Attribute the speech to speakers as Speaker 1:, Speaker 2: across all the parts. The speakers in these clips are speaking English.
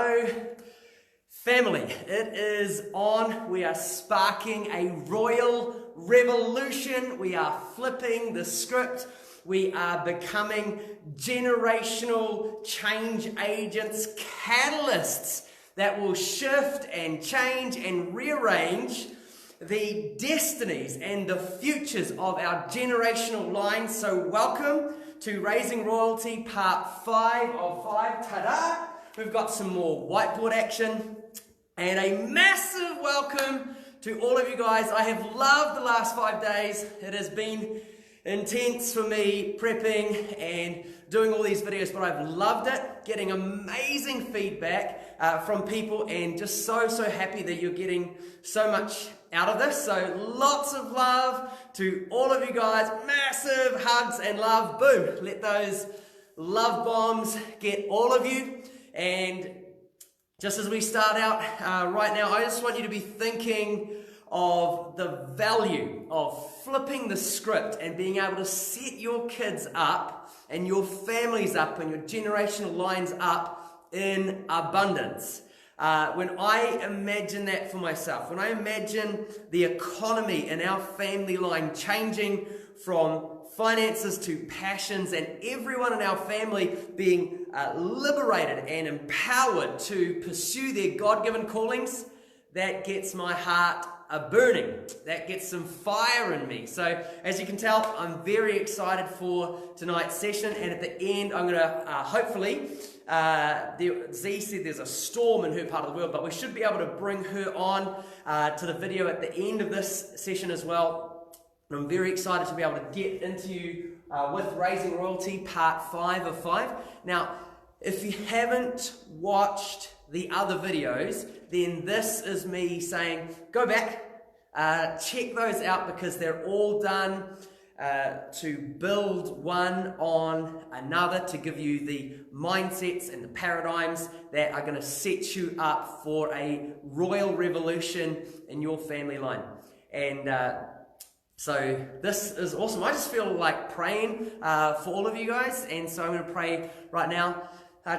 Speaker 1: So, family, it is on. We are sparking a royal revolution. We are flipping the script. We are becoming generational change agents, catalysts that will shift and change and rearrange the destinies and the futures of our generational line. So welcome to Raising Royalty Part 5 of 5. Ta-da! We've got some more whiteboard action and a massive welcome to all of you guys. I have loved the last 5 days. It has been intense for me prepping and doing all these videos, but I've loved it, getting amazing feedback from people, and just so happy that you're getting so much out of this. So lots of love to all of you guys, massive hugs and love. Boom, let those love bombs get all of you. And just as we start out right now, I just want you to be thinking of the value of flipping the script and being able to set your kids up and your families up and your generational lines up in abundance. When I imagine that for myself, when I imagine the economy in our family line changing from finances to passions, and everyone in our family being liberated and empowered to pursue their God-given callings, that gets my heart burning. That gets some fire in me. So as you can tell, I'm very excited for tonight's session, and at the end I'm going to hopefully, Z said there's a storm in her part of the world, but we should be able to bring her on to the video at the end of this session as well. And I'm very excited to be able to get into you with Raising Royalty Part 5 of 5. Now, if you haven't watched the other videos, then this is me saying, go back, check those out, because they're all done to build one on another, to give you the mindsets and the paradigms that are going to set you up for a royal revolution in your family line. And so this is awesome. I just feel like praying for all of you guys, and so I'm going to pray right now.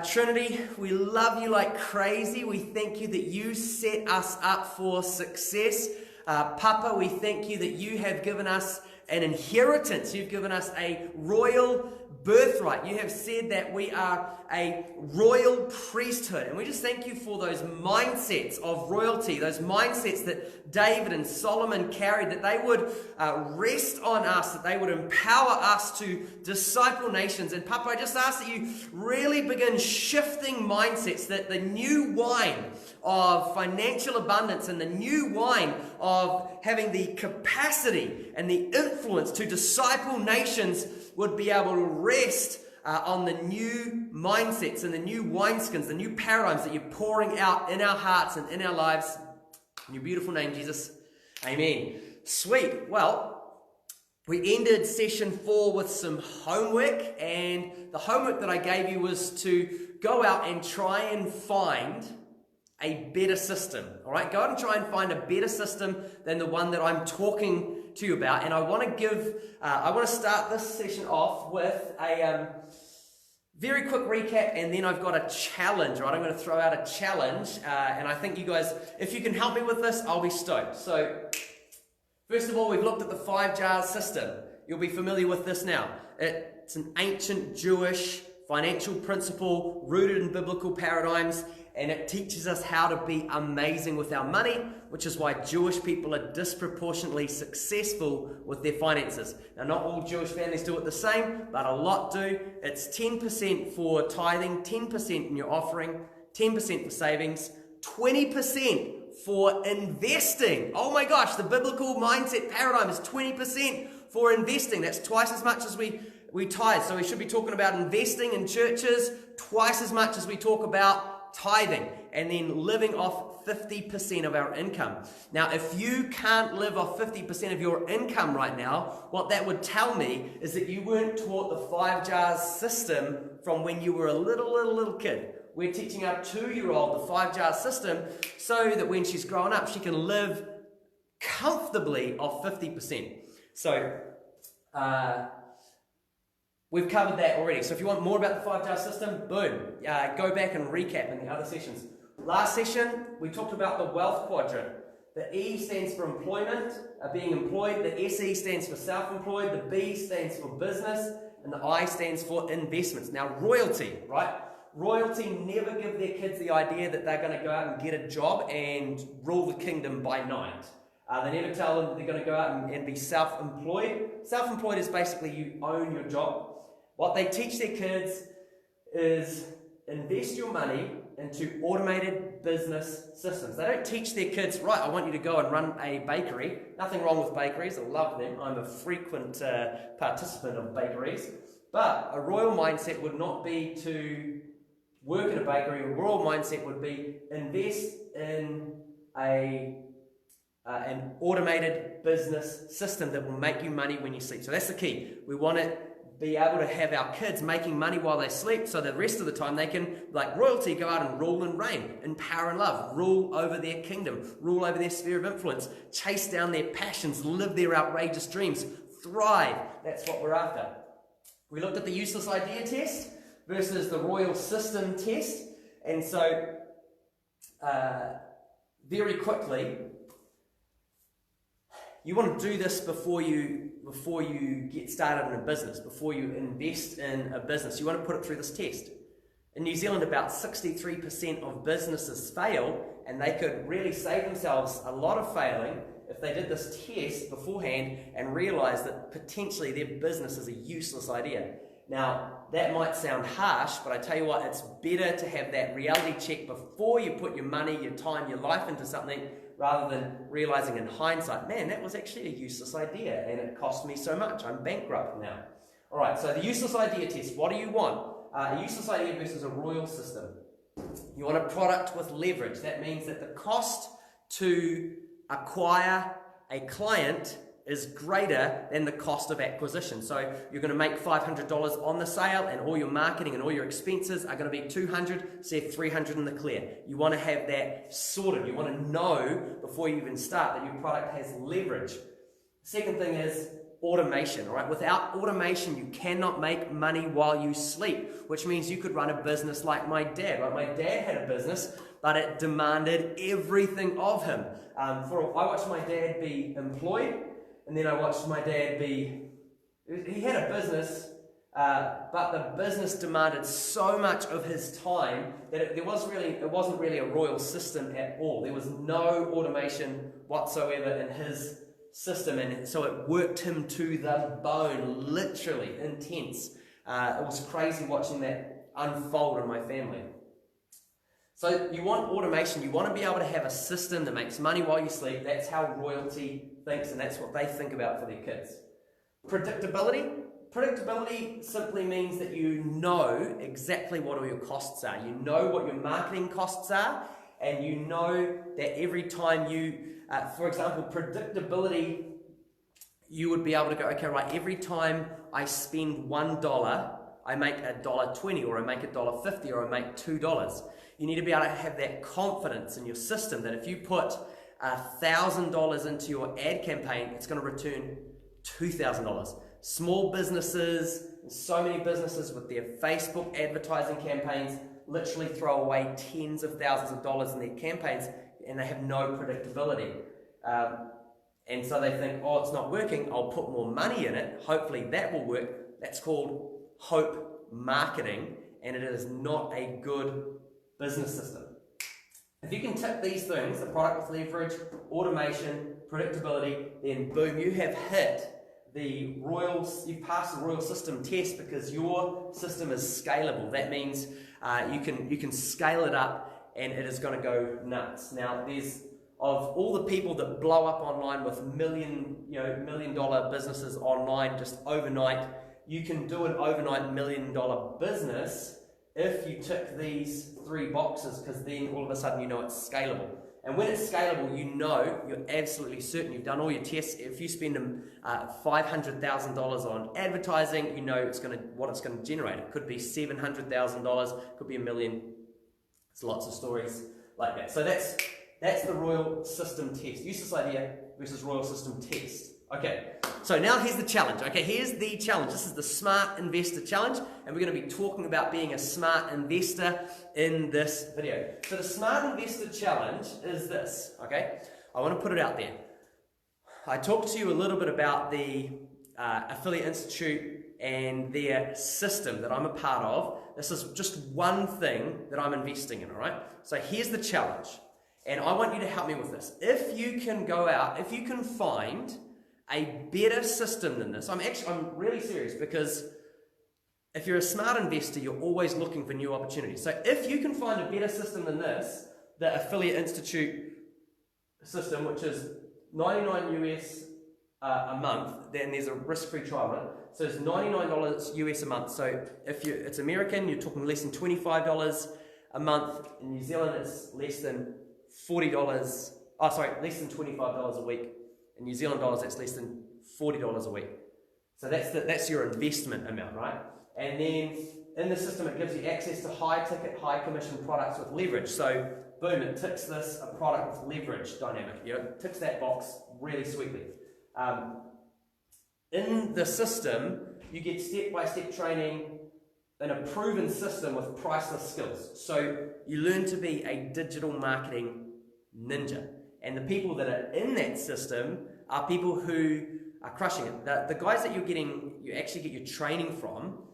Speaker 1: Trinity, we love you like crazy. We thank you that you set us up for success. Papa, we thank you that you have given us an inheritance. You've given us a royal birthright. You have said that we are a royal priesthood, and we just thank you for those mindsets of royalty, those mindsets that David and Solomon carried, that they would rest on us, that they would empower us to disciple nations. And Papa, I just ask that you really begin shifting mindsets, that the new wine of financial abundance and the new wine of having the capacity and the influence to disciple nations would be able to rest on the new mindsets and the new wineskins, the new paradigms that you're pouring out in our hearts and in our lives. In your beautiful name, Jesus. Amen. Sweet. Well, we ended session 4 with some homework, and the homework that I gave you was to go out and try and find a better system. All right, go out and try and find a better system than the one that I'm talking to you about. And I want to start this session off with a very quick recap, and then I've got a challenge. Right, I'm going to throw out a challenge, and I think you guys, if you can help me with this, I'll be stoked. So, first of all, we've looked at the 5 jars system. You'll be familiar with this now. It's an ancient Jewish financial principle rooted in biblical paradigms, and it teaches us how to be amazing with our money, which is why Jewish people are disproportionately successful with their finances. Now, not all Jewish families do it the same, but a lot do. It's 10% for tithing, 10% in your offering, 10% for savings, 20% for investing. Oh my gosh, the biblical mindset paradigm is 20% for investing. That's twice as much as we tithe. So we should be talking about investing in churches twice as much as we talk about tithing, and then living off 50% of our income. Now, if you can't live off 50% of your income right now, what that would tell me is that you weren't taught the 5 jars system from when you were a little kid. We're teaching our 2-year-old the 5 jar system so that when she's grown up, she can live comfortably off 50%. So, we've covered that already. So if you want more about the 5-jar system, boom, go back and recap in the other sessions. Last session, we talked about the wealth quadrant. The E stands for employment, being employed. The SE stands for self-employed. The B stands for business. And the I stands for investments. Now, royalty, right? Royalty never give their kids the idea that they're going to go out and get a job and rule the kingdom by night. They never tell them they're going to go out and be self-employed. Self-employed is basically you own your job. What they teach their kids is invest your money into automated business systems. They don't teach their kids, right, I want you to go and run a bakery. Nothing wrong with bakeries, I love them. I'm a frequent participant of bakeries. But a royal mindset would not be to work in a bakery. A royal mindset would be invest in an automated business system that will make you money when you sleep. So that's the key. We want to be able to have our kids making money while they sleep, so the rest of the time they can, like royalty, go out and rule and reign in power and love, rule over their kingdom, rule over their sphere of influence, chase down their passions, live their outrageous dreams, thrive. That's what we're after. We looked at the useless idea test versus the royal system test, and so very quickly, you want to do this before you get started in a business, before you invest in a business. You want to put it through this test. In New Zealand, about 63% of businesses fail, and they could really save themselves a lot of failing if they did this test beforehand and realized that potentially their business is a useless idea. Now, that might sound harsh, but I tell you what, it's better to have that reality check before you put your money, your time, your life into something, rather than realizing in hindsight, man, that was actually a useless idea and it cost me so much. I'm bankrupt now. All right, so the useless idea test. What do you want? A useless idea versus a royal system. You want a product with leverage. That means that the cost to acquire a client is greater than the cost of acquisition. So you're going to make $500 on the sale, and all your marketing and all your expenses are going to be $200, say $300 in the clear. You want to have that sorted. You want to know before you even start that your product has leverage. Second thing is automation. All right, without automation, you cannot make money while you sleep, which means you could run a business like my dad. Right? My dad had a business, but it demanded everything of him. I watched my dad be employed. And then I watched my dad he had a business, but the business demanded so much of his time that it wasn't really a royal system at all. There was no automation whatsoever in his system, and so it worked him to the bone, literally intense. It was crazy watching that unfold in my family. So you want automation, you want to be able to have a system that makes money while you sleep. That's how royalty thinks, and that's what they think about for their kids. Predictability. Predictability simply means that you know exactly what all your costs are. You know what your marketing costs are, and you know that every time you, for example, predictability, you would be able to go, okay, right, every time I spend $1, I make $1.20, or I make $1.50, or I make $2. You need to be able to have that confidence in your system that if you put $1,000 into your ad campaign, it's going to return $2,000. Small businesses, so many businesses with their Facebook advertising campaigns literally throw away tens of thousands of dollars in their campaigns, and they have no predictability. And so they think, oh, it's not working, I'll put more money in it, hopefully that will work. That's called hope marketing, and it is not a good business system. If you can tick these things, the product with leverage, automation, predictability, then boom, you have hit you've passed the royal system test, because your system is scalable. That means you can scale it up and it is going to go nuts. Now, of all the people that blow up online with million-dollar businesses online just overnight, you can do an overnight $1 million business if you tick these 3 boxes, because then all of a sudden you know it's scalable. And when it's scalable, you're absolutely certain, you've done all your tests. If you spend $500,000 on advertising, you know what it's going to generate. It could be $700,000, could be $1 million. There's lots of stories like that. So that's the royal system test. Useless idea versus royal system test. Okay, So now here's the challenge. Okay, here's the challenge. This is the Smart Investor Challenge, and we're going to be talking about being a smart investor in this video. So the Smart Investor Challenge is this, okay? I want to put it out there. I talked to you a little bit about the Affiliate Institute and their system that I'm a part of. This is just one thing that I'm investing in, all right? So here's the challenge, and I want you to help me with this. If you can go out, if you can find a better system than this, I'm really serious, because if you're a smart investor, you're always looking for new opportunities. So if you can find a better system than this, the Affiliate Institute system, which is $99 US a month, then there's a risk-free trial on it. So it's $99 US a month. So if it's American, you're talking less than $25 a month. In New Zealand, it's less than $40. Oh, sorry, less than $25 a week. In New Zealand dollars, that's less than $40 a week. So that's your investment amount, right? And then in the system, it gives you access to high-ticket, high-commission products with leverage. So boom, it ticks this, a product with leverage dynamic. You know, it ticks that box really sweetly. In the system, you get step-by-step training in a proven system with priceless skills. So you learn to be a digital marketing ninja. And the people that are in that system are people who are crushing it. The guys that you actually get your training from,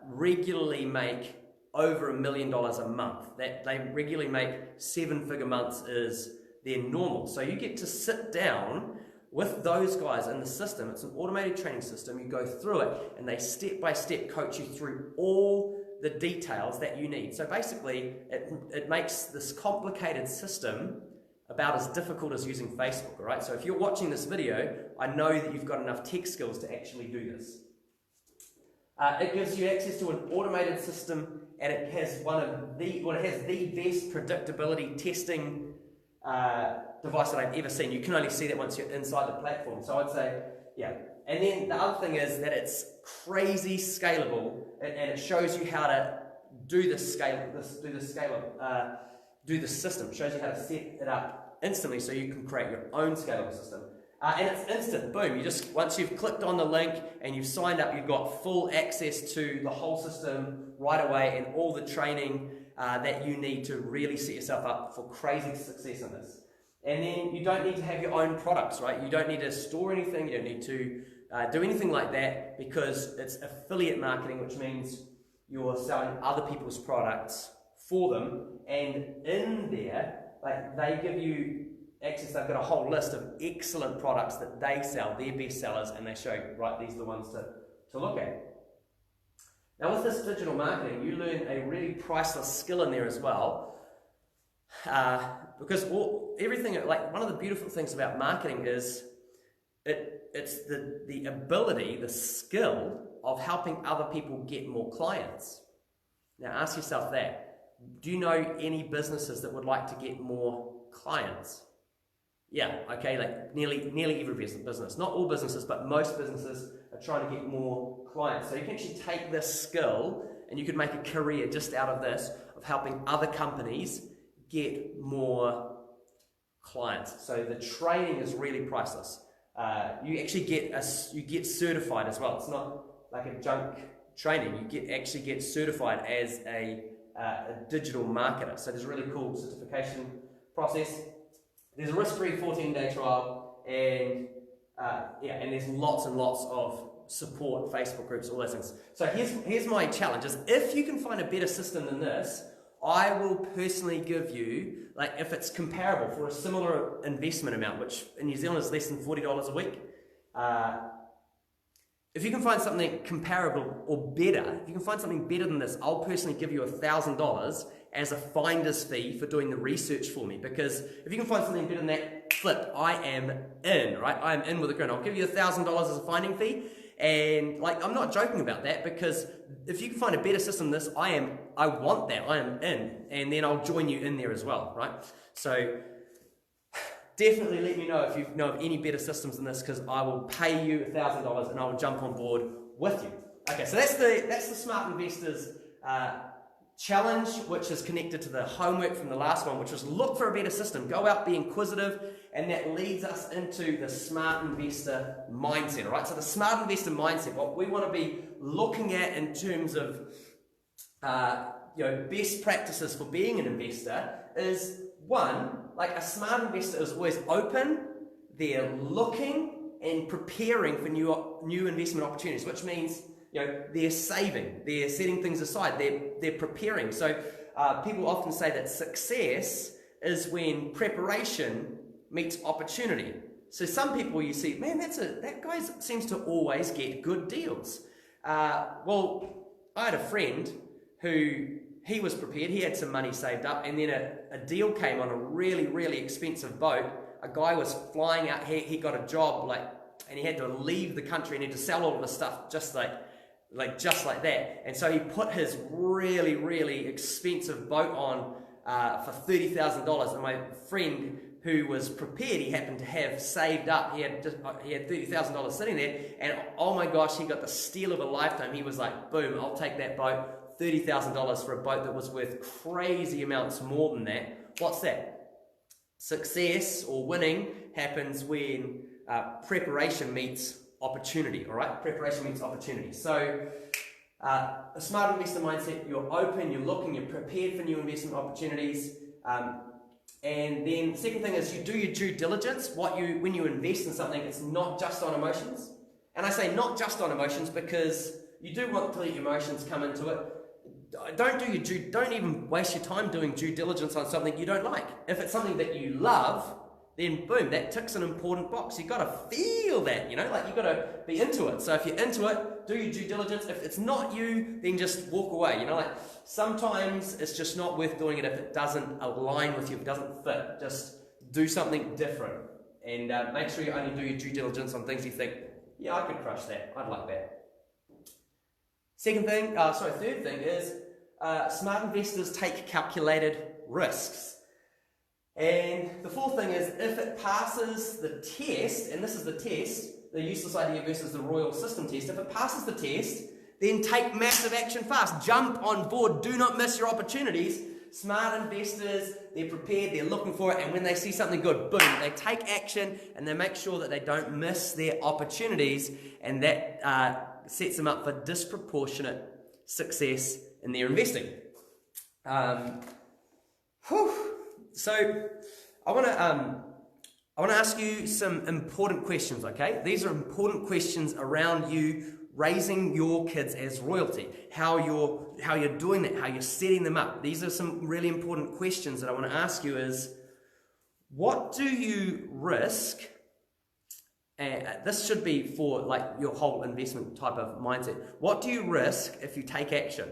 Speaker 1: regularly make over $1 million a month. They regularly make 7-figure months is their normal. So you get to sit down with those guys in the system. It's an automated training system. You go through it, and they step by step coach you through all the details that you need. So basically, it makes this complicated system about as difficult as using Facebook, all right? So if you're watching this video, I know that you've got enough tech skills to actually do this. It gives you access to an automated system, and it has the best predictability testing device that I've ever seen. You can only see that once you're inside the platform. So I'd say, yeah. And then the other thing is that it's crazy scalable, and it shows you how to do the system. It shows you how to set it up instantly, so you can create your own scalable system. And it's instant, boom. Once you've clicked on the link and you've signed up, you've got full access to the whole system right away, and all the training that you need to really set yourself up for crazy success in this. And then you don't need to have your own products, right? You don't need to store anything. You don't need to do anything like that, because it's affiliate marketing, which means you're selling other people's products for them. And in there, like, they give you access. They've got a whole list of excellent products that they sell, their best sellers, and they show you, right, these are the ones to look at. Now with this digital marketing, you learn a really priceless skill in there as well, because everything, like, one of the beautiful things about marketing is it's the ability, the skill of helping other people get more clients. Now ask yourself that. Do you know any businesses that would like to get more clients? Yeah, okay, like nearly every business. Not all businesses, but most businesses are trying to get more clients. So you can actually take this skill and you could make a career just out of this, of helping other companies get more clients. So the training is really priceless. You actually get certified as well. It's not like a junk training. You actually get certified as a digital marketer. So there's a really cool certification process. There's a risk-free 14-day trial, and and there's lots and lots of support, Facebook groups, all those things. So here's my challenge: is if you can find a better system than this, I will personally give you, like, if it's comparable for a similar investment amount, which in New Zealand is less than $40 a week. If you can find something comparable or better, if you can find something better than this, I'll personally give you $1,000 as a finder's fee for doing the research for me. Because if you can find something better than that, flip, I am in, right? I am in with a grin. I'll give you $1,000 as a finding fee. And, like, I'm not joking about that, because if you can find a better system than this, I want that. I am in. And then I'll join you in there as well, right? So definitely let me know if you know of any better systems than this, because I will pay you $1,000 and I will jump on board with you. Okay, so that's the Smart Investors challenge, which is connected to the homework from the last one, which was look for a better system, go out, be inquisitive, and that leads us into the smart investor mindset, all right? So the smart investor mindset, what we want to be looking at in terms of best practices for being an investor is, one, like a smart investor is always open, they're looking and preparing for new investment opportunities, which means they're saving, they're setting things aside, they're preparing. So people often say that success is when preparation meets opportunity. So some people you see, man, that guy seems to always get good deals. Well, I had a friend who he was prepared, he had some money saved up, and then a deal came on a really, really expensive boat. A guy was flying out, he got a job, and he had to leave the country and he had to sell all of his stuff just like that. And so he put his really, really expensive boat on for $30,000. And my friend who was prepared, he happened to have saved up, he had $30,000 sitting there, and oh my gosh, he got the steal of a lifetime. He was like, boom, I'll take that boat, $30,000 for a boat that was worth crazy amounts more than that. What's that? Success or winning happens when preparation meets opportunity, all right? Preparation meets opportunity. So a smart investor mindset, you're open, you're looking, you're prepared for new investment opportunities. And then the second thing is you do your due diligence. When you invest in something, it's not just on emotions. And I say not just on emotions because you do want to let your emotions come into it. Don't even waste your time doing due diligence on something you don't like. If it's something that you love, then boom, that ticks an important box. You've got to feel that, you've got to be into it. So if you're into it, do your due diligence. If it's not you, then just walk away. Sometimes it's just not worth doing it if it doesn't align with you, if it doesn't fit. Just do something different. And make sure you only do your due diligence on things you think, yeah, I could crush that. I'd like that. Third thing is smart investors take calculated risks. And the fourth thing is, if it passes the test, and this is the test, the useless idea versus the royal system test, if it passes the test, then take massive action fast. Jump on board. Do not miss your opportunities. Smart investors, they're prepared, they're looking for it, and when they see something good, boom, they take action and they make sure that they don't miss their opportunities, and that sets them up for disproportionate success in their investing. So I want to ask you some important questions, okay? These are important questions around you raising your kids as royalty, how you're doing that, how you're setting them up. These are some really important questions that I want to ask you is, what do you risk? This should be for your whole investment type of mindset. What do you risk if you take action?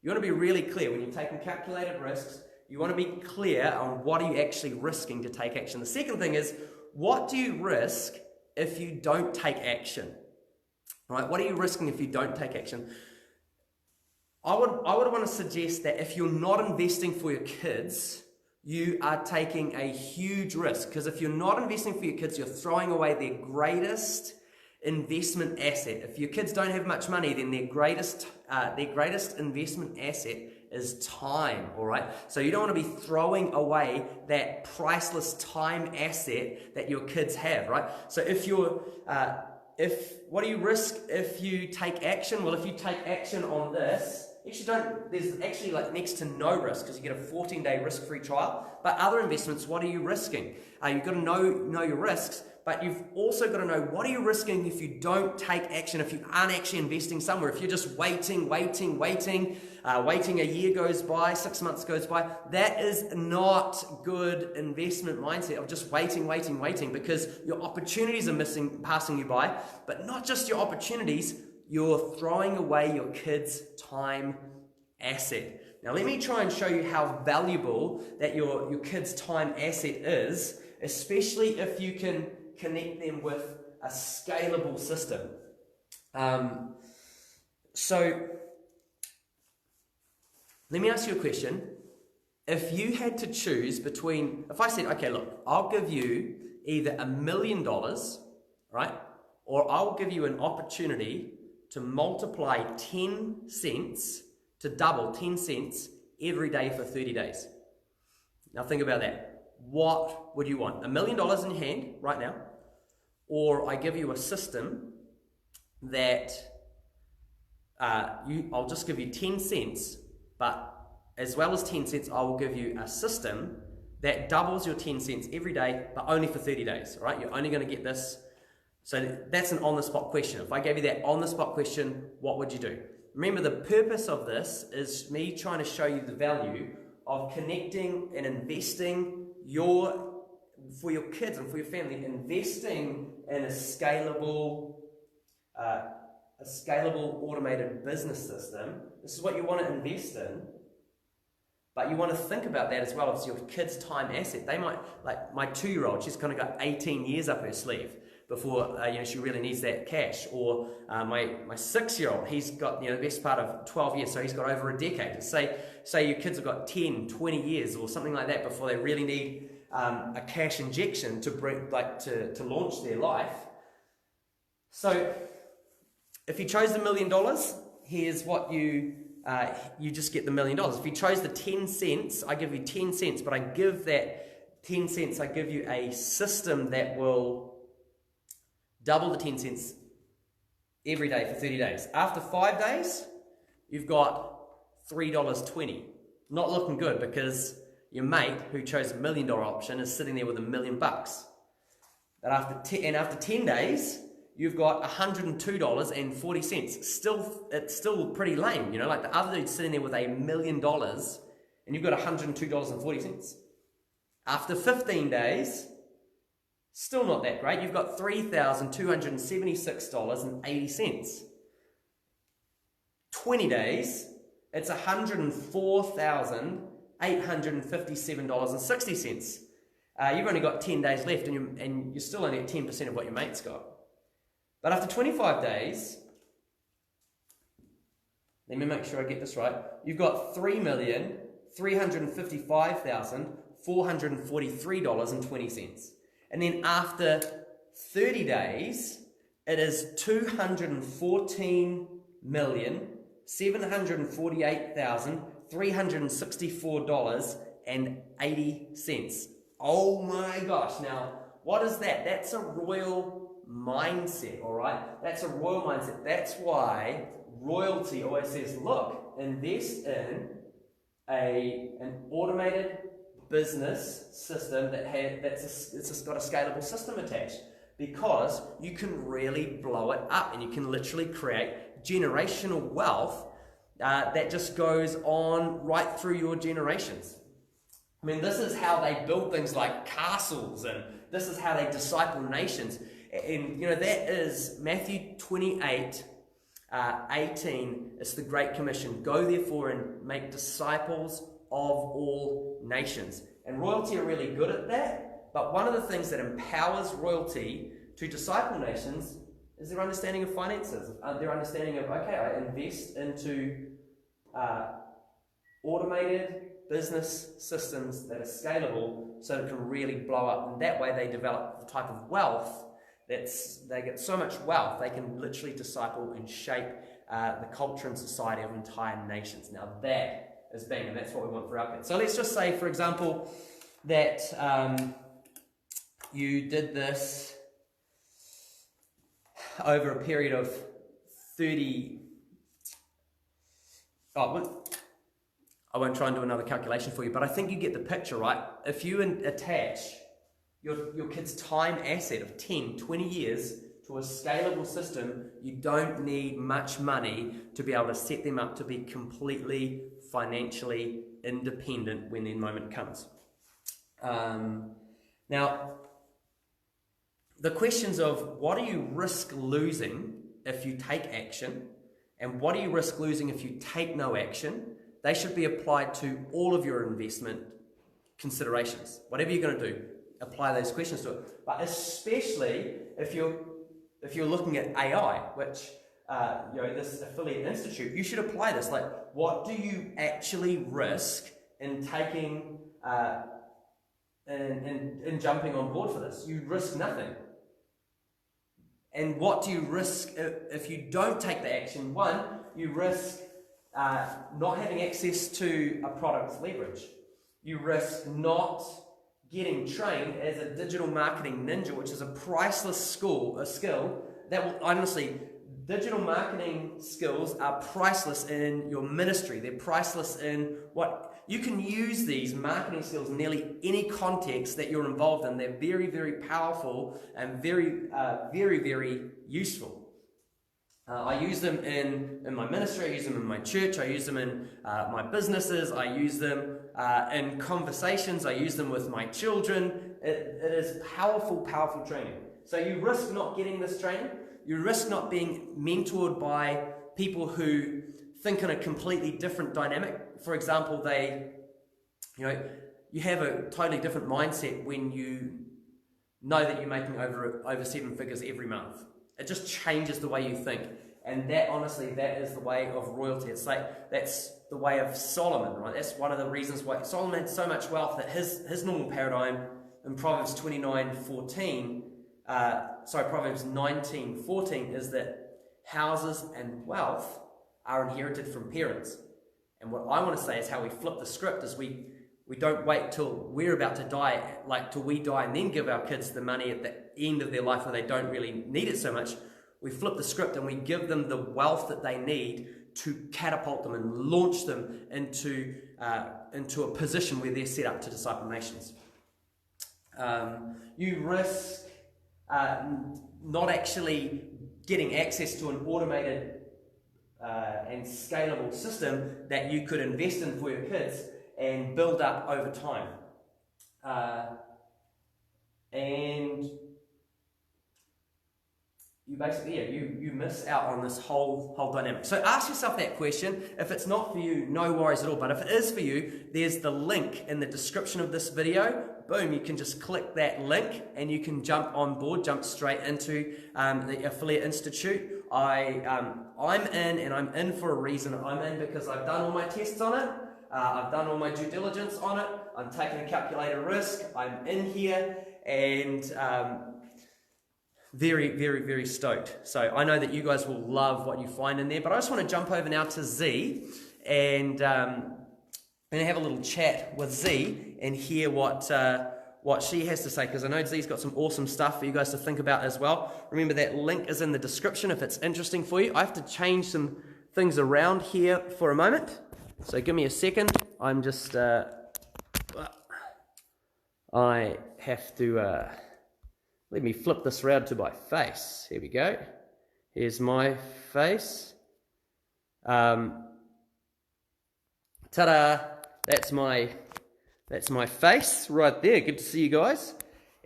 Speaker 1: You want to be really clear when you're taking calculated risks. You want to be clear on what are you actually risking to take action. The second thing is, what do you risk if you don't take action? Right? What are you risking if you don't take action? I would want to suggest that if you're not investing for your kids, you are taking a huge risk. Because if you're not investing for your kids, you're throwing away their greatest investment asset. If your kids don't have much money, then their greatest investment asset is time, all right? So you don't want to be throwing away that priceless time asset that your kids have, right? So what do you risk if you take action? Well, if you take action on this, there's actually next to no risk because you get a 14-day risk-free trial. But other investments, what are you risking? You've got to know your risks, but you've also got to know what are you risking if you don't take action, if you aren't actually investing somewhere, if you're just waiting, a year goes by, 6 months goes by. That is not good investment mindset of just waiting, because your opportunities are passing you by, but not just your opportunities, you're throwing away your kids' time asset. Now let me try and show you how valuable that your kids' time asset is, especially if you can connect them with a scalable system. So let me ask you a question. If you had to choose between, if I said, okay, look, I'll give you either $1 million, right? Or I'll give you an opportunity to multiply 10 cents, to double 10 cents every day for 30 days. Now think about that. What would you want? $1 million in your hand right now? Or I give you a system that I'll just give you 10 cents, but as well as 10 cents, I will give you a system that doubles your 10 cents every day, but only for 30 days, right? You're only going to get this. So that's an on-the-spot question. If I gave you that on-the-spot question, what would you do? Remember, the purpose of this is me trying to show you the value of connecting and investing for your kids and for your family, investing in a scalable automated business system. This is what you want to invest in, but you want to think about that as well as your kid's time asset. They might, like my 2-year-old, she's kind of got 18 years up her sleeve before she really needs that cash. Or my 6-year-old, he's got the best part of 12 years, so he's got over a decade. Say your kids have got 10, 20 years or something like that before they really need a cash injection to bring, to launch their life. So if you chose the $1 million, here's what you just get the $1 million. If you chose the 10 cents, I give you 10 cents, but I give that 10 cents, I give you a system that will double the 10 cents every day for 30 days. After 5 days, you've got $3.20. Not looking good because your mate who chose $1 million option is sitting there with $1 million. But after 10 days, you've got $102.40. It's still pretty lame, like the other dude's sitting there with $1 million and you've got $102.40. After 15 days, still not that great. You've got $3,276.80. 20 days, it's $104,857.60. You've only got 10 days left and you're still only at 10% of what your mate's got. But after 25 days, let me make sure I get this right, you've got $3,355,443.20. And then after 30 days, it is $214,748,364.80. Oh my gosh. Now, what is that? That's a royal mindset, all right? That's a royal mindset. That's why royalty always says, look, invest in an automated business system that's got a scalable system attached, because you can really blow it up and you can literally create generational wealth that just goes on right through your generations. I mean, this is how they build things like castles, and this is how they disciple nations. And that is Matthew 28, 18. It's the Great Commission. Go therefore and make disciples of all nations. And royalty are really good at that. But one of the things that empowers royalty to disciple nations is their understanding of finances. Their understanding of, okay, I invest into automated business systems that are scalable so that it can really blow up. And that way they develop the type of wealth they get so much wealth, they can literally disciple and shape the culture and society of entire nations. Now that is big, and that's what we want for our kids. So let's just say, for example, that you did this over a period of 30... I won't try and do another calculation for you, but I think you get the picture, right? If you attach your kid's time asset of 10, 20 years to a scalable system, you don't need much money to be able to set them up to be completely financially independent when their moment comes. Now, the questions of what do you risk losing if you take action, and what do you risk losing if you take no action, they should be applied to all of your investment considerations. Whatever you're going to do, apply those questions to it. But especially if you're looking at AI, which this affiliate institute, you should apply this. Like, what do you actually risk in taking in jumping on board for this? You risk nothing. And what do you risk if you don't take the action? One, you risk not having access to a product's leverage. You risk not getting trained as a digital marketing ninja, which is a priceless skill that will honestly, digital marketing skills are priceless in your ministry. They're priceless in what you can use these marketing skills in nearly any context that you're involved in. They're very, very powerful and very, very useful. I use them in my ministry, I use them in my church, I use them in my businesses, I use them in conversations, I use them with my children. It is powerful, powerful training. So you risk not getting this training. You risk not being mentored by people who think in a completely different dynamic. For example, you have a totally different mindset when you know that you're making over 7 figures every month. It just changes the way you think. And that, honestly, that is the way of royalty. It's like, that's the way of Solomon, right? That's one of the reasons why Solomon had so much wealth that his normal paradigm in Proverbs 19:14 is that houses and wealth are inherited from parents. And what I want to say is how we flip the script is we don't wait till we're about to die, like till we die and then give our kids the money at the end of their life where they don't really need it so much. We flip the script and we give them the wealth that they need to catapult them and launch them into a position where they're set up to disciple nations. You risk not actually getting access to an automated and scalable system that you could invest in for your kids and build up over time. And you basically, you miss out on this whole dynamic. So ask yourself that question. If it's not for you, no worries at all. But if it is for you, there's the link in the description of this video. Boom, you can just click that link and you can jump on board, jump straight into the Affiliate Institute. I'm in, and I'm in for a reason. I'm in because I've done all my tests on it. I've done all my due diligence on it. I'm taking a calculated risk. I'm in here, and very, very, very stoked. So I know that you guys will love what you find in there, but I just want to jump over now to Z and have a little chat with Z and hear what she has to say, because I know Z's got some awesome stuff for you guys to think about as well. Remember, that link is in the description if it's interesting for you. I have to change some things around here for a moment, so give me a second. I'm just I have to let me flip this around to my face. Here we go. Here's my face. Ta-da! That's my face right there. Good to see you guys.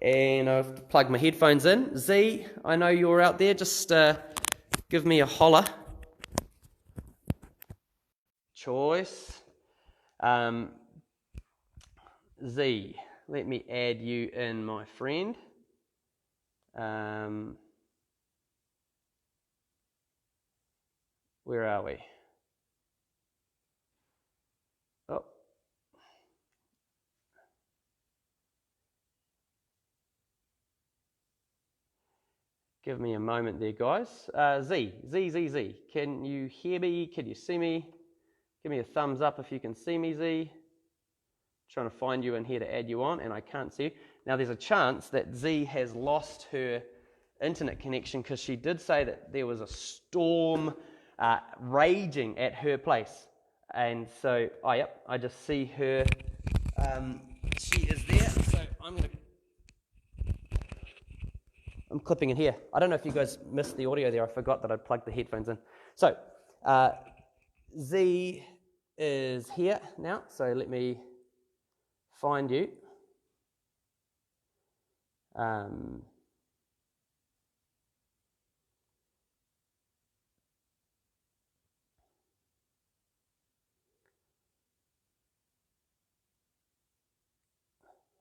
Speaker 1: And I've plugged my headphones in. Z, I know you're out there. Just give me a holler. Choice. Z, let me add you in, my friend. Where are we? Oh. Give me a moment there, guys. Z. Can you hear me? Can you see me? Give me a thumbs up if you can see me, Z. Trying to find you in here to add you on, and I can't see you. Now, there's a chance that Z has lost her internet connection, because she did say that there was a storm raging at her place. And so, I just see her. She is there, so I'm clipping in here. I don't know if you guys missed the audio there. I forgot that I'd plugged the headphones in. So, Z is here now, so let me find you.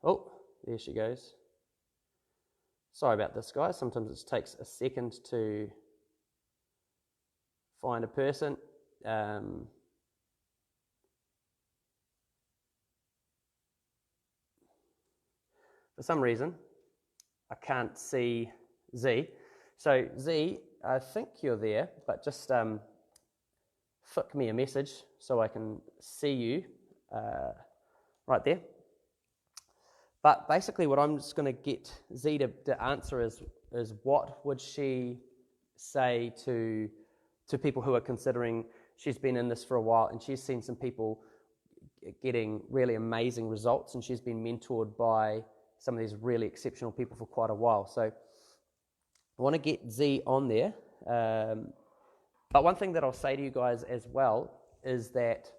Speaker 1: Oh, there she goes. Sorry about this, guys. Sometimes it takes a second to find a person. For some reason, I can't see Z. So Z, I think you're there, but just
Speaker 2: flick me a message so I can see you right there. But basically what I'm just going to get Z to answer is what would she say to people who are considering, she's been in this for a while and she's seen some people getting really amazing results and she's been mentored by some of these really exceptional people for quite a while. So I want to get Z on there. But one thing that I'll say to you guys as well is that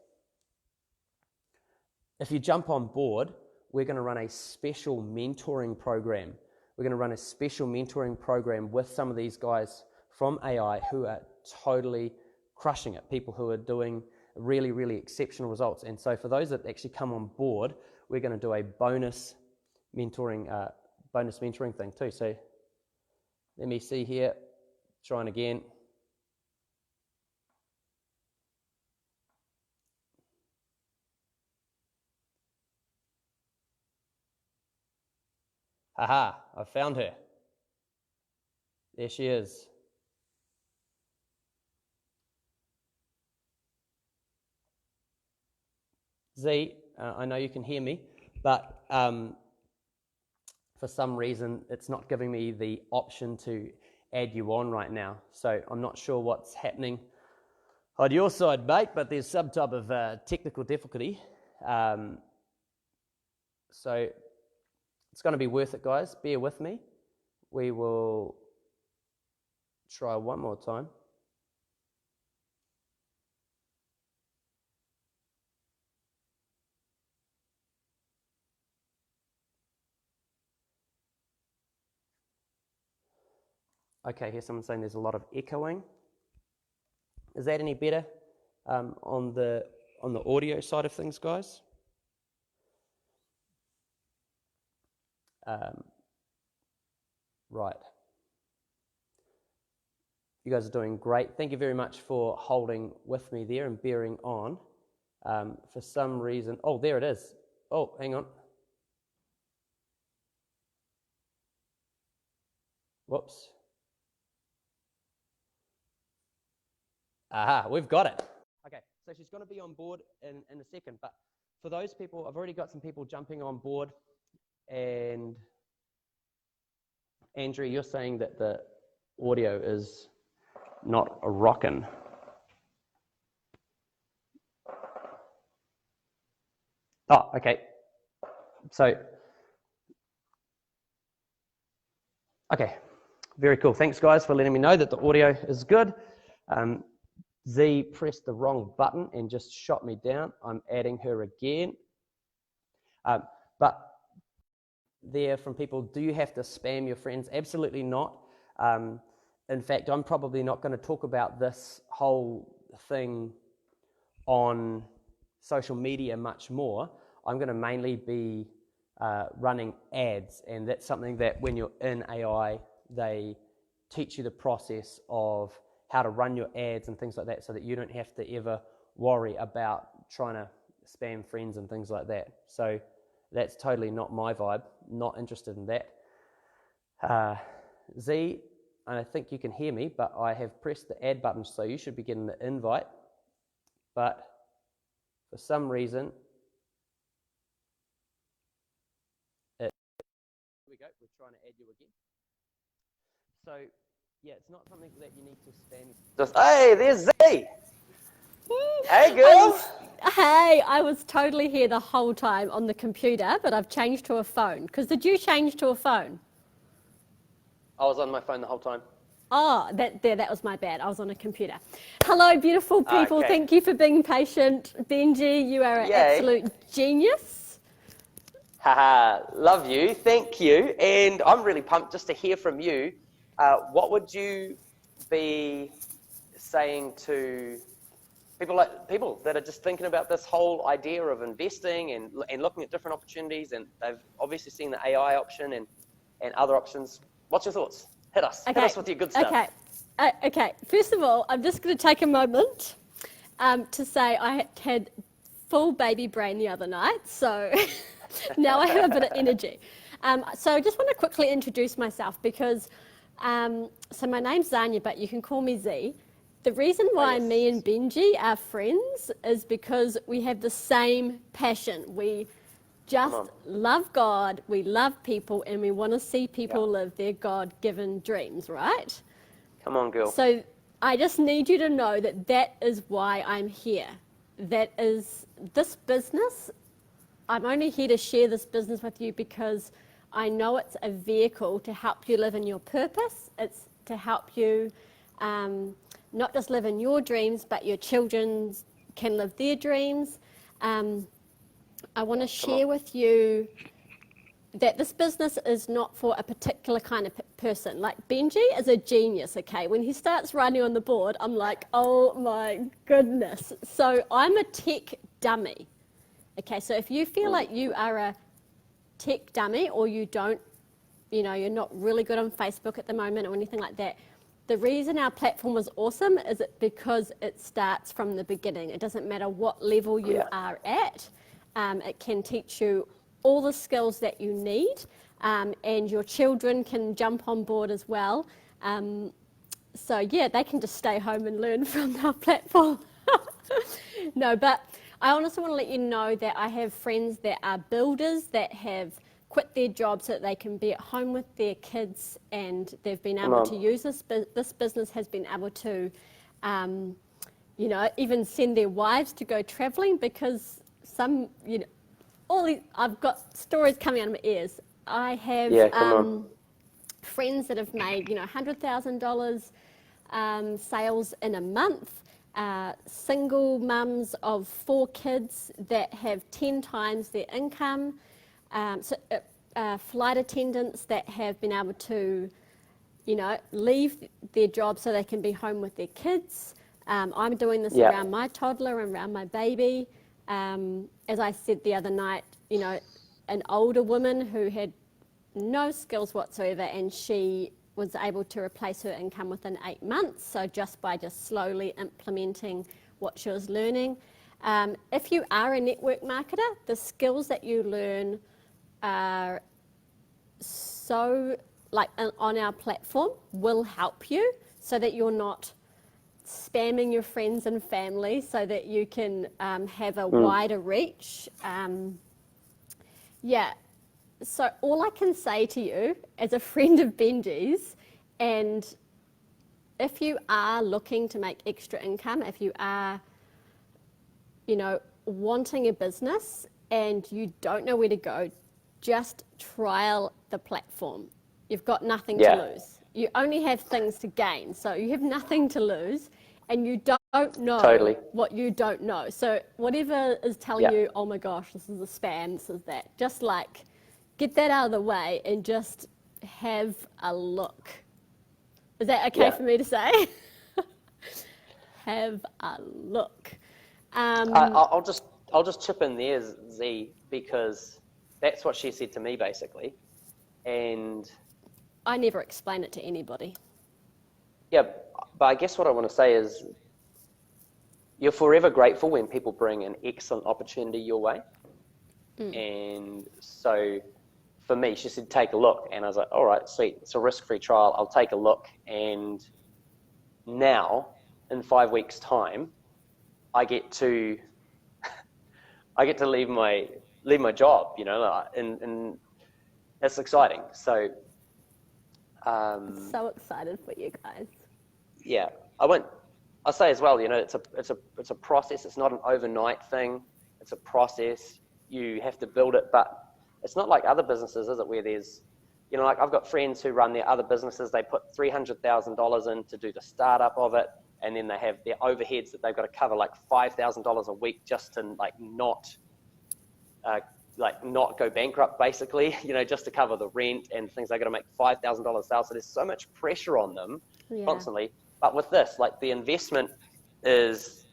Speaker 2: if you jump on board, we're going to run a special mentoring program. We're going to run a special mentoring program with some of these guys from AI who are totally crushing it, people who are doing really, really exceptional results. And so for those that actually come on board, we're going to do a bonus mentoring thing too. So let me see here, trying again. Haha, I found her. There she is. Z, I know you can hear me, but for some reason it's not giving me the option to add you on right now. So I'm not sure what's happening on your side, mate, but there's some type of technical difficulty. So it's going to be worth it, guys. Bear with me. We will try one more time. Okay, here's someone saying there's a lot of echoing. Is that any better on the audio side of things, guys? Right. You guys are doing great. Thank you very much for holding with me there and bearing on. For some reason, oh, there it is. Oh, hang on. Whoops. Aha, we've got it. Okay, so she's going to be on board in a second, but for those people, I've already got some people jumping on board, and Andrew, you're saying that the audio is not a rockin'. Oh, okay. So, okay, very cool. Thanks, guys, for letting me know that the audio is good. Z pressed the wrong button and just shot me down. I'm adding her again. But there from people, do you have to spam your friends? Absolutely not. In fact, I'm probably not going to talk about this whole thing on social media much more. I'm going to mainly be running ads, and that's something that when you're in AI, they teach you the process of how to run your ads and things like that, so that you don't have to ever worry about trying to spam friends and things like that. So that's totally not my vibe, not interested in that. Z, I think you can hear me, but I have pressed the add button, so you should be getting the invite. But for some reason, here we go, we're trying to add you again. So, yeah, it's not something that you need to spam. Just, hey, there's Z! Hey, girl!
Speaker 3: I was totally here the whole time on the computer, but I've changed to a phone. Because did you change to a phone?
Speaker 2: I was on my phone the whole time.
Speaker 3: Oh, that was my bad. I was on a computer. Hello, beautiful people.
Speaker 2: Okay.
Speaker 3: Thank you for being patient. Benji, you are an absolute genius.
Speaker 2: Haha, love you, thank you. And I'm really pumped just to hear from you. What would you be saying to people that are just thinking about this whole idea of investing and looking at different opportunities, and they've obviously seen the AI option and other options? What's your thoughts? Hit us.
Speaker 3: Okay.
Speaker 2: Hit us with your good stuff.
Speaker 3: Okay. First of all, I'm just going to take a moment to say I had full baby brain the other night, so now I have a bit of energy. So I just want to quickly introduce myself because, so my name's Zanya, but you can call me Z. The reason why
Speaker 2: yes.
Speaker 3: me and Benji are friends is because we have the same passion. We just love God, we love people, and we want to see people live their God-given dreams, right?
Speaker 2: Come on, girl.
Speaker 3: So I just need you to know that that is why I'm here. That is this business. I'm only here to share this business with you because I know it's a vehicle to help you live in your purpose. It's to help you not just live in your dreams, but your children can live their dreams. I want to share with you that this business is not for a particular kind of person. Like Benji is a genius, okay? When he starts writing on the board, I'm like, oh my goodness. So I'm a tech dummy, okay? So if you feel like you are a tech dummy or you don't, you're not really good on Facebook at the moment or anything like that, the reason our platform was awesome is because it starts from the beginning. It doesn't matter what level you are at. It can teach you all the skills that you need, and your children can jump on board as well. So yeah, they can just stay home and learn from our platform. No, but I honestly want to let you know that I have friends that are builders that have quit their job so that they can be at home with their kids, and they've been able to use this business has been able to, even send their wives to go traveling because some, I've got stories coming out of my ears. I have friends that have made, $100,000 sales in a month. Single mums of 4 kids that have 10 times their income. Flight attendants that have been able to, leave their job so they can be home with their kids. I'm doing this around my toddler and around my baby. As I said the other night, an older woman who had no skills whatsoever, and she was able to replace her income within 8 months. So just by slowly implementing what she was learning. If you are a network marketer, the skills that you learn are so, on our platform, will help you so that you're not spamming your friends and family, so that you can have a wider reach. So all I can say to you as a friend of Benji's, and if you are looking to make extra income, if you are, wanting a business and you don't know where to go, just trial the platform. You've got nothing to lose. You only have things to gain. So you have nothing to lose, and you don't know what you don't know. So whatever is telling you, oh my gosh, this is a spam, this is that, just get that out of the way and just have a look. Is that okay for me to say? Have a look.
Speaker 2: I'll just chip in there, Z, because that's what she said to me basically, and
Speaker 3: I never explain it to anybody.
Speaker 2: Yeah, but I guess what I want to say is you're forever grateful when people bring an excellent opportunity your way. And so for me, she said, take a look. And I was like, all right, sweet. It's a risk-free trial. I'll take a look. And now, in 5 weeks' time, I get to leave my job, and it's exciting. So
Speaker 3: so excited for you guys.
Speaker 2: Yeah, I'll say as well, it's a process. It's not an overnight thing. It's a process. You have to build it, but it's not like other businesses, is it? Where there's, I've got friends who run their other businesses. They put $300,000 in to do the startup of it, and then they have their overheads that they've got to cover like $5,000 a week just to not go bankrupt, basically. Just to cover the rent and things. They've got to make $5,000 sales. So there's so much pressure on them constantly. But with this, the investment is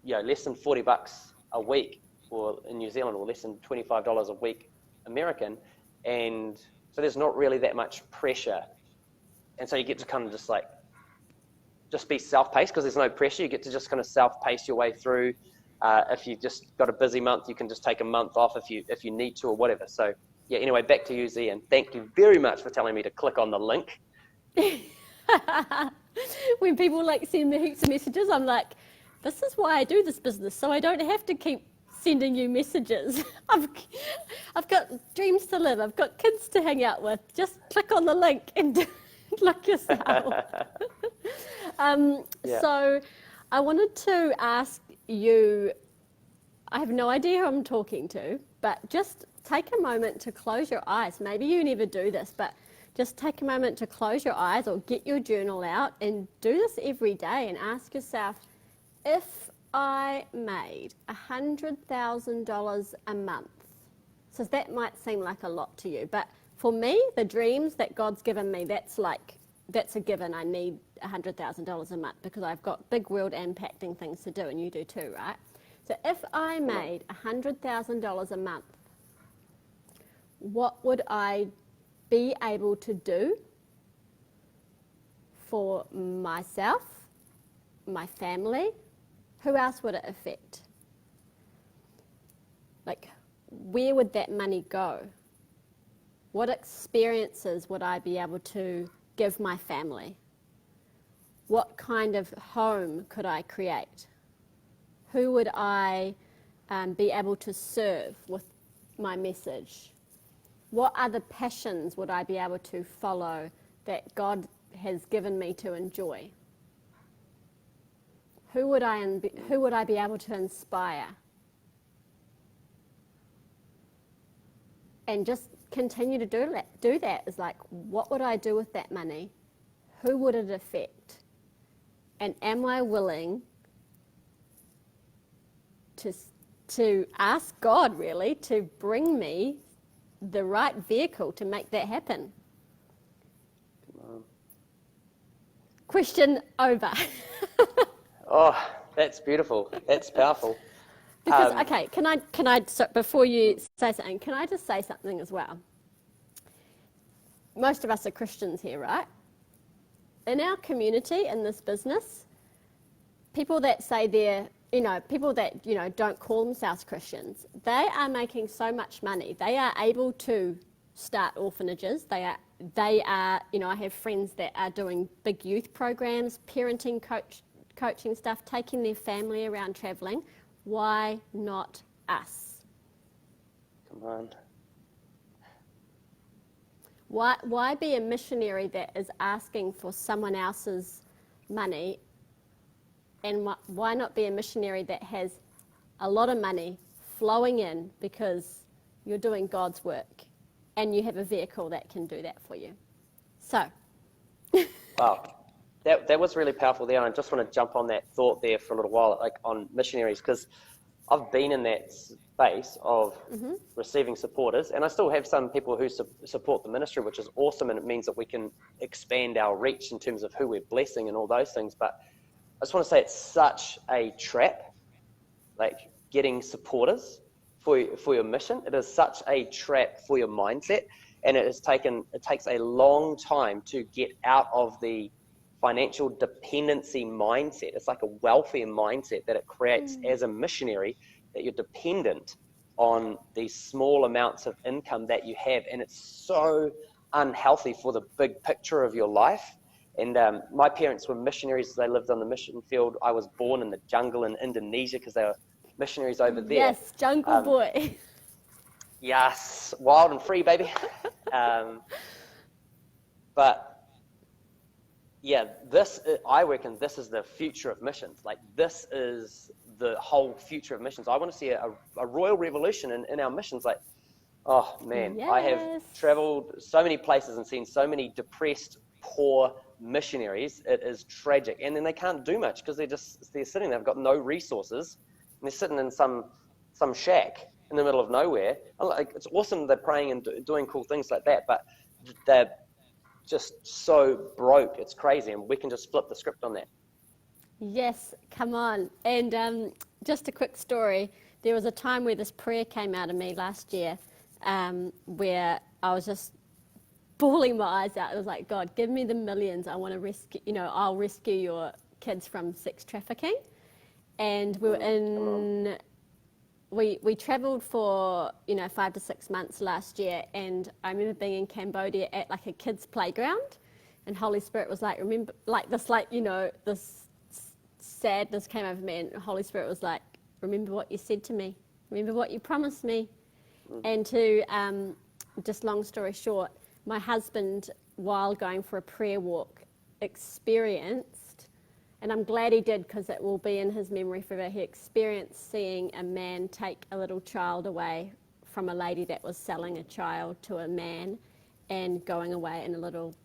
Speaker 2: less than $40 a week, or in New Zealand, or less than $25 a week American. And so there's not really that much pressure. And so you get to kind of just be self-paced, because there's no pressure. You get to just kind of self-pace your way through. If you've just got a busy month, you can just take a month off if you need to, or whatever. So yeah, anyway, back to you, Z, and thank you very much for telling me to click on the link.
Speaker 3: When people like send me heaps of messages, I'm like, this is why I do this business, so I don't have to keep sending you messages. I've got dreams to live. I've got kids to hang out with. Just click on the link and look yourself. So I wanted to ask you, I have no idea who I'm talking to, but just take a moment to close your eyes. Maybe you never do this, but just take a moment to close your eyes or get your journal out and do this every day and ask yourself, if I made $100,000 a month, so that might seem like a lot to you, but for me, the dreams that God's given me, that's a given. I need $100,000 a month because I've got big world impacting things to do, and you do too, right? So if I made $100,000 a month, what would I be able to do for myself, my family? Who else would it affect? Like, where would that money go? What experiences would I be able to give my family? What kind of home could I create? Who would I be able to serve with my message? What other passions would I be able to follow that God has given me to enjoy? Who would I be able to inspire? And just continue to do that. Is like, what would I do with that money? Who would it affect? And am I willing to ask God, really, to bring me the right vehicle to make that happen? Question over.
Speaker 2: Oh, that's beautiful. That's powerful.
Speaker 3: Because, okay, can I, so before you say something, can I just say something as well? Most of us are Christians here, right? In our community, in this business, people that say people that, don't call themselves Christians, they are making so much money. They are able to start orphanages. They are, I have friends that are doing big youth programs, parenting coaching stuff, taking their family around traveling. Why not us?
Speaker 2: Come on.
Speaker 3: Why be a missionary that is asking for someone else's money, and why not be a missionary that has a lot of money flowing in because you're doing God's work and you have a vehicle that can do that for you? So.
Speaker 2: Wow. That was really powerful there, and I just want to jump on that thought there for a little while, like on missionaries, because I've been in that space of receiving supporters, and I still have some people who support the ministry, which is awesome, and it means that we can expand our reach in terms of who we're blessing and all those things. But I just want to say it's such a trap, like getting supporters for your mission. It is such a trap for your mindset, and it takes a long time to get out of the financial dependency mindset. It's like a welfare mindset that it creates as a missionary, that you're dependent on these small amounts of income that you have, and it's so unhealthy for the big picture of your life. And my parents were missionaries. They lived on the mission field. I was born in the jungle in Indonesia because they were missionaries over there.
Speaker 3: Yes, jungle boy.
Speaker 2: Yes, wild and free, baby. But yeah, I reckon this is the future of missions. Like, this is the whole future of missions. I want to see a royal revolution in our missions. Like, oh man,
Speaker 3: yes.
Speaker 2: I have traveled so many places and seen so many depressed, poor missionaries. It is tragic. And then they can't do much because they're sitting there. They've got no resources, and they're sitting in some shack in the middle of nowhere. Like, it's awesome they're praying and doing cool things like that, but they're just so broke. It's crazy, and we can just flip the script on that.
Speaker 3: Yes, come on. And just a quick story. There was a time where this prayer came out of me last year, where I was just bawling my eyes out. It was like, God, give me the millions. I want to rescue, I'll rescue your kids from sex trafficking. And we were we traveled for 5 to 6 months last year, and I remember being in Cambodia at like a kids playground, And Holy Spirit was like, remember, like this, like, you know, this sadness came over me, and Holy Spirit was like, remember what you said to me, remember what you promised me. And to, just long story short, my husband, while going for a prayer walk, experienced, and I'm glad he did because it will be in his memory forever, he experienced seeing a man take a little child away from a lady that was selling a child to a man and going away in a little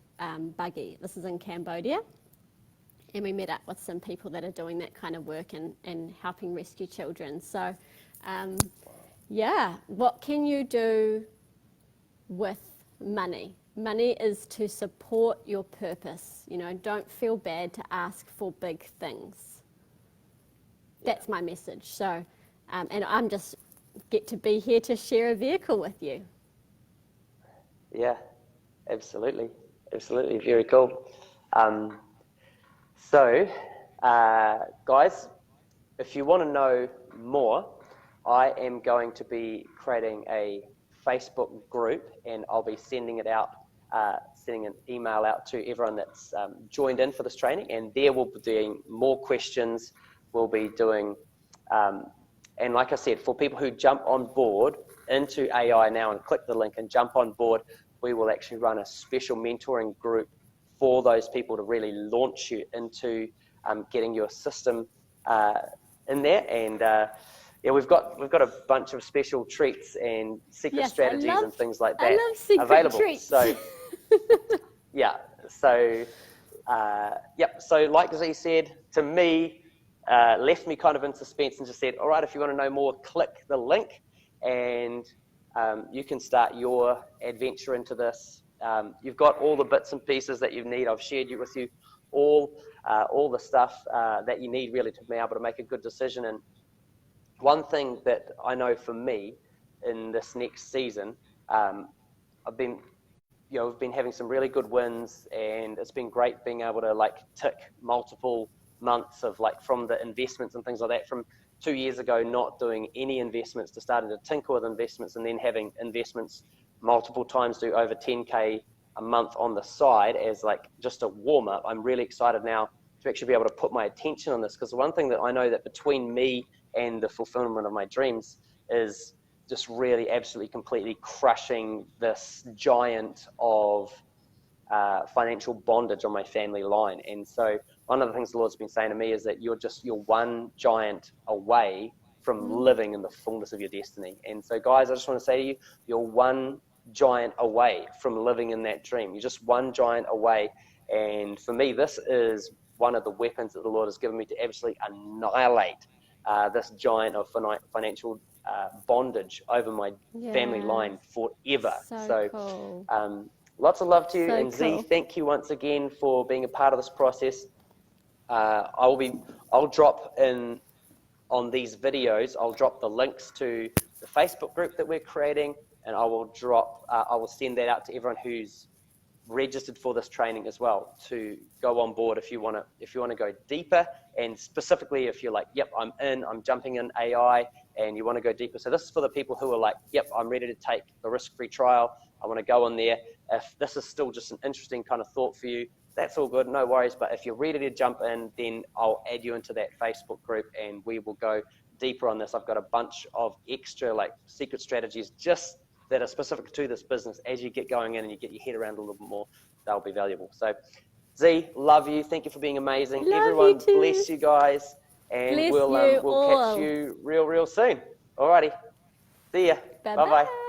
Speaker 3: buggy. This is in Cambodia. And we met up with some people that are doing that kind of work and helping rescue children. So, yeah, what can you do with money? Money is to support your purpose. You know, don't feel bad to ask for big things. That's my message. So, and I'm just get to be here to share a vehicle with you.
Speaker 2: Yeah, absolutely. Absolutely. Very cool. So, guys, if you want to know more, I am going to be creating a Facebook group, and I'll be sending it out, sending an email out to everyone that's joined in for this training, and there we'll be doing more questions. We'll be doing, and like I said, for people who jump on board into AI now and click the link and jump on board, we will actually run a special mentoring group for those people to really launch you into getting your system in there. And yeah, we've got a bunch of special treats and secret strategies and things like that available.
Speaker 3: Treats.
Speaker 2: So yeah, so so like Z said, to me, left me kind of in suspense and just said, all right, if you want to know more, click the link and you can start your adventure into this. You've got all the bits and pieces that you need. I've shared with you all the stuff that you need really to be able to make a good decision. And one thing that I know for me in this next season, we've been having some really good wins, and it's been great being able to like tick multiple months of like from the investments and things like that, from 2 years ago not doing any investments to starting to tinker with investments, and then having investments multiple times, do over 10K a month on the side as like just a warm up. I'm really excited now to actually be able to put my attention on this, because the one thing that I know that between me and the fulfillment of my dreams is just really absolutely completely crushing this giant of financial bondage on my family line. And so one of the things the Lord's been saying to me is that you're one giant away from living in the fullness of your destiny. And so guys, I just want to say to you, you're one giant away from living in that dream. You're just one giant away. And for me, this is one of the weapons that the Lord has given me to absolutely annihilate this giant of financial bondage over my family line forever. So cool. Lots of love to you. And cool. Z, thank you once again for being a part of this process. I'll drop in on these videos, I'll drop the links to the Facebook group that we're creating, and I will send that out to everyone who's registered for this training as well, to go on board if you want to go deeper, and specifically if you're like, yep, I'm jumping in AI, and you want to go deeper. So this is for the people who are like, yep, I'm ready to take the risk-free trial, I want to go on there. If this is still just an interesting kind of thought for you, that's all good, no worries. But if you're ready to jump in, then I'll add you into that Facebook group and we will go deeper on this. I've got a bunch of extra like secret strategies just that are specific to this business. As you get going in and you get your head around a little bit more, they'll be valuable. So Z, love you. Thank you for being amazing.
Speaker 3: Love
Speaker 2: everyone,
Speaker 3: you
Speaker 2: bless you guys. And we'll catch you real soon. Alrighty. See ya.
Speaker 3: Bye-bye.
Speaker 2: Bye-bye.